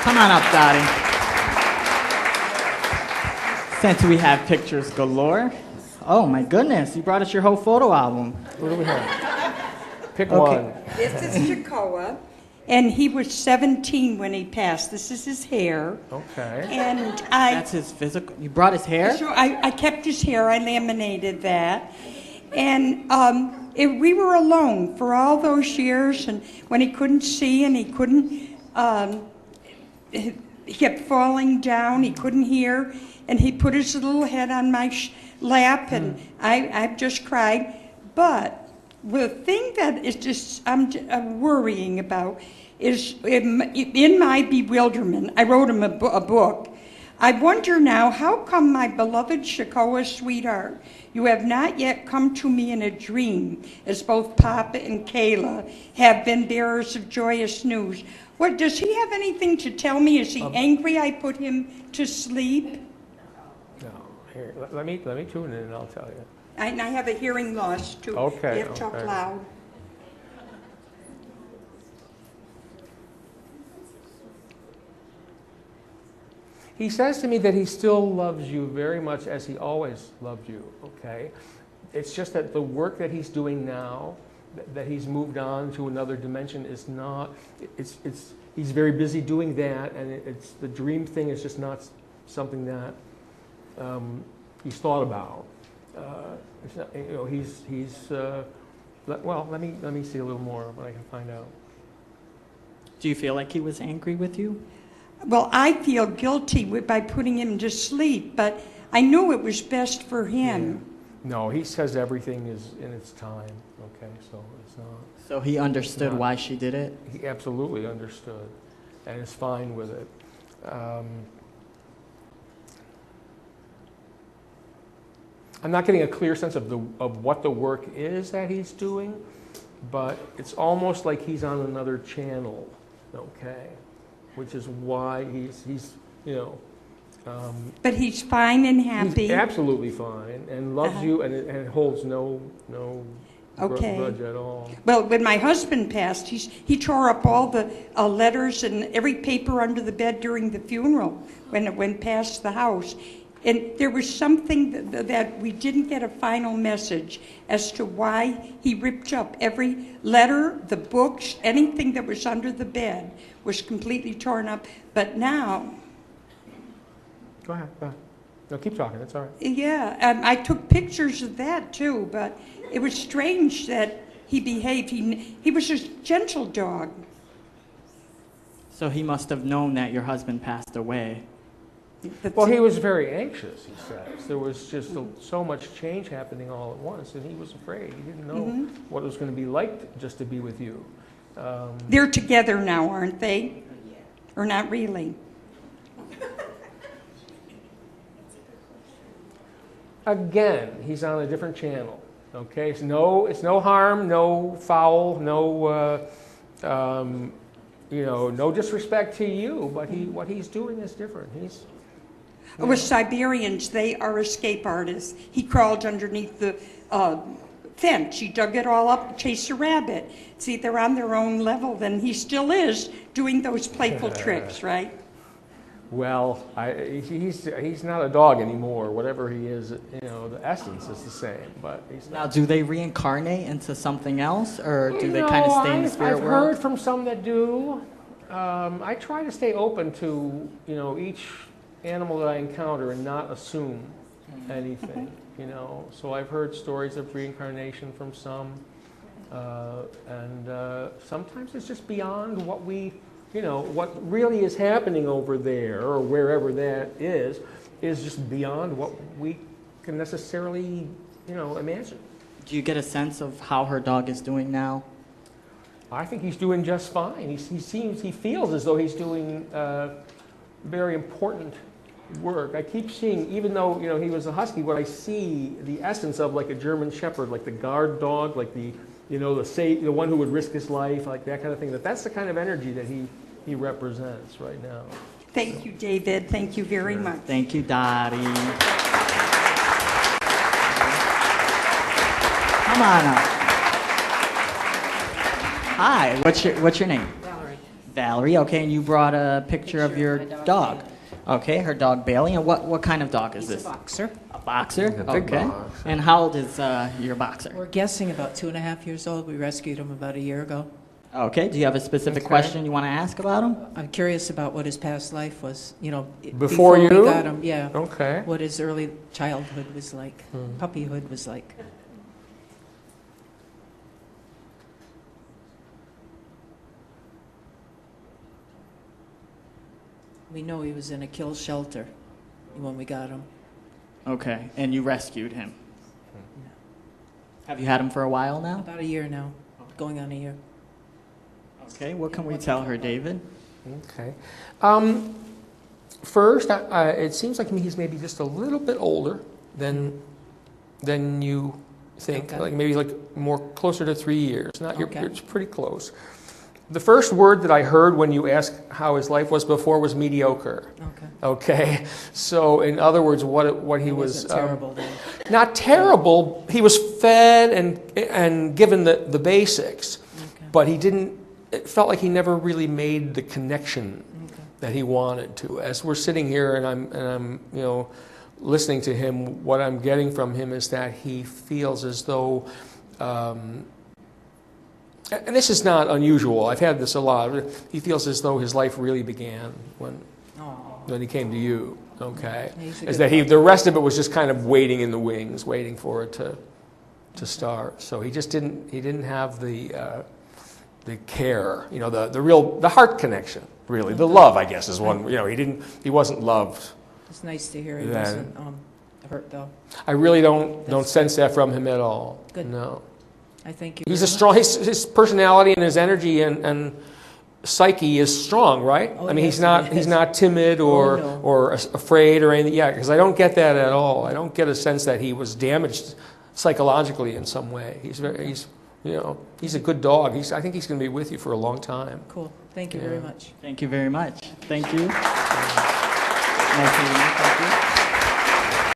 Come on up, Dottie. Since we have pictures galore. Oh my goodness, you brought us your whole photo album. What do we have? Pick one. This is Chikoa, and he was 17 when he passed. This is his hair. Okay. And That's his physical. You brought his hair? So I kept his hair. I laminated that. And we were alone for all those years, and when he couldn't see and he couldn't, he kept falling down, he couldn't hear, and he put his little head on my lap, and I just cried. But the thing that is just I'm worrying about is in my bewilderment, I wrote him a book. I wonder now, how come my beloved Chikoa sweetheart, you have not yet come to me in a dream, as both Papa and Kayla have been bearers of joyous news. What, does he have anything to tell me? Is he angry I put him to sleep? No. Here, let me tune in and I'll tell you. I have a hearing loss too. Okay. You have to talk loud. He says to me that he still loves you very much as he always loved you, okay? It's just that the work that he's doing now, that he's moved on to another dimension is not, he's very busy doing that, and it's the dream thing is just not something that he's thought about. It's not, you know, well, let me see a little more what I can find out. Do you feel like he was angry with you? Well, I feel guilty by putting him to sleep, but I knew it was best for him. Yeah. No, he says everything is in its time, okay, so it's not. So he understood why she did it? He absolutely understood, and is fine with it. I'm not getting a clear sense of what the work is that he's doing, but it's almost like he's on another channel, okay? Which is why he's you know. But he's fine and happy. He's absolutely fine and loves you and holds no grudge at all. Well, when my husband passed, he tore up all the letters and every paper under the bed during the funeral when it went past the house. And there was something that we didn't get a final message as to why he ripped up every letter, the books, anything that was under the bed was completely torn up. But now... Go ahead. No, keep talking. That's all right. Yeah, I took pictures of that too, but it was strange that he behaved. He was a gentle dog. So he must have known that your husband passed away. Well, he was very anxious, he says. There was just so much change happening all at once, and he was afraid. He didn't know what it was going to be like just to be with you. They're together now, aren't they? Or not really? Again, he's on a different channel. Okay, it's no harm, no foul, no no disrespect to you. But what he's doing is different. With Siberians, they are escape artists. He crawled underneath the fence. He dug it all up, chased a rabbit. See, they're on their own level. Then he still is doing those playful tricks, right? Well, he's not a dog anymore. Whatever he is, the essence is the same. But he's not. Now, do they reincarnate into something else, or do they kind of stay in the spirit world? I've heard from some that do. I try to stay open to each animal that I encounter and not assume anything. So I've heard stories of reincarnation from some, and sometimes it's just beyond what what really is happening over there or wherever that is just beyond what we can necessarily, imagine. Do you get a sense of how her dog is doing now? I think he's doing just fine. He feels as though he's doing very important work. I keep seeing, even though, he was a husky, what I see the essence of like a German shepherd, like the guard dog, like the one who would risk his life, like that kind of thing. That's the kind of energy that he represents right now. Thank you, David. Thank you very much. Thank you, Dottie. Come on up. Hi. What's your name? Valerie. Valerie, okay, and you brought a picture of your my dog, dog. Bailey. Okay, her dog Bailey. And what kind of dog is He's this? a boxer. A boxer? A big Okay. box. And how old is your boxer? We're guessing about 2.5 years old. We rescued him about a year ago. Okay, do you have a specific Okay. question you want to ask about him? I'm curious about what his past life was, Before we you? got him, yeah. Okay. What his early childhood was like, puppyhood was like. We know he was in a kill shelter when we got him. Okay, and you rescued him. Have you had him for a while now? About a year now, going on a year. Okay, what can we tell her, David? Okay. First, it seems like he's maybe just a little bit older than you think. Okay. Like maybe like more closer to 3 years. Okay. It's pretty close. The first word that I heard when you asked how his life was before was mediocre. Okay. Okay. So in other words, what he It was wasn't terrible then. not terrible. He was fed and given the basics, Okay. but he didn't. It felt like he never really made the connection Okay. that he wanted to. As we're sitting here and I'm listening to him, what I'm getting from him is that he feels as though, and this is not unusual. I've had this a lot. He feels as though his life really began when he came to you. Okay, He's a is good that the rest of it was just kind of waiting in the wings, waiting for it to start. So he just didn't have the care, the heart connection, really. The love, I guess, is one, he wasn't loved. It's nice to hear he Then- wasn't hurt though. I really don't That's sense that from him at all. Good. No. I thank you. He's a very strong, his personality and his energy and psyche is strong, right? Oh, I mean, yes, it he's is. not timid or, Oh, no. or afraid or anything. Yeah, because I don't get that at all. I don't get a sense that he was damaged psychologically in some way. He's a good dog. I think he's going to be with you for a long time. much. Cool. Thank you Yeah. very much. Thank you very much. Thank you. Nice to meet you. Thank you.